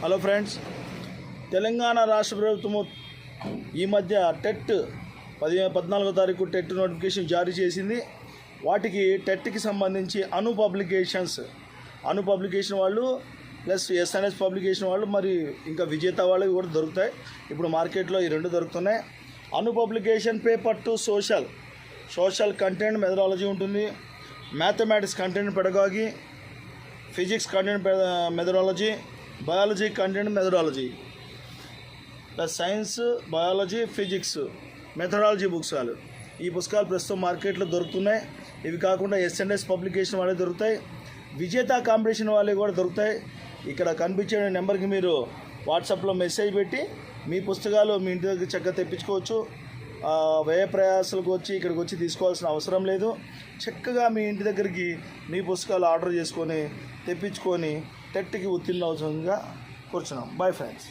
Hello friends, Telangana రాష్ట్ర ప్రభుత్వము ఈ మధ్య టెట్ 14వ తారీఖు టెట్ నోటిఫికేషన్ జారీ చేసింది. వాటికి టెట్కి సంబంధించి అను పబ్లికేషన్ వాళ్ళు ప్లస్ ఎస్ఎన్ఎస్ పబ్లికేషన్ వాళ్ళు మరి ఇంకా విజేత వాళ్ళకి కూడా దొరుకుతాయి. ఇప్పుడు మార్కెట్లో ఈ రెండు దొరుకుతున్నాయి. Anu publication paper two social content methodology ఉంటుంది, mathematics content pedagogy, physics content methodology, biology content methodology plus science, biology, physics methodology పుస్తకాలు. ఈ పుస్తకాలు ప్రస్తుతం మార్కెట్లో దొరుకుతున్నాయి. ఇవి కాకుండా ఎస్ఎన్ఎస్ పబ్లికేషన్ వాళ్ళే దొరుకుతాయి, విజేత కాంపిటీషన్ వాళ్ళే కూడా దొరుకుతాయి. ఇక్కడ కనిపించే నెంబర్కి మీరు వాట్సాప్లో మెసేజ్ పెట్టి మీ పుస్తకాలు మీ ఇంటి దగ్గర చక్కగా తెప్పించుకోవచ్చు. వ్యయ ప్రయాసాలకు వచ్చి ఇక్కడికి వచ్చి తీసుకోవాల్సిన అవసరం లేదు. చక్కగా మీ ఇంటి దగ్గరికి మీ పుస్తకాలు ఆర్డర్ చేసుకొని తెప్పించుకొని టెట్కి ఉత్తీర్ణ అవసరంగా కూర్చున్నాం. Bye friends.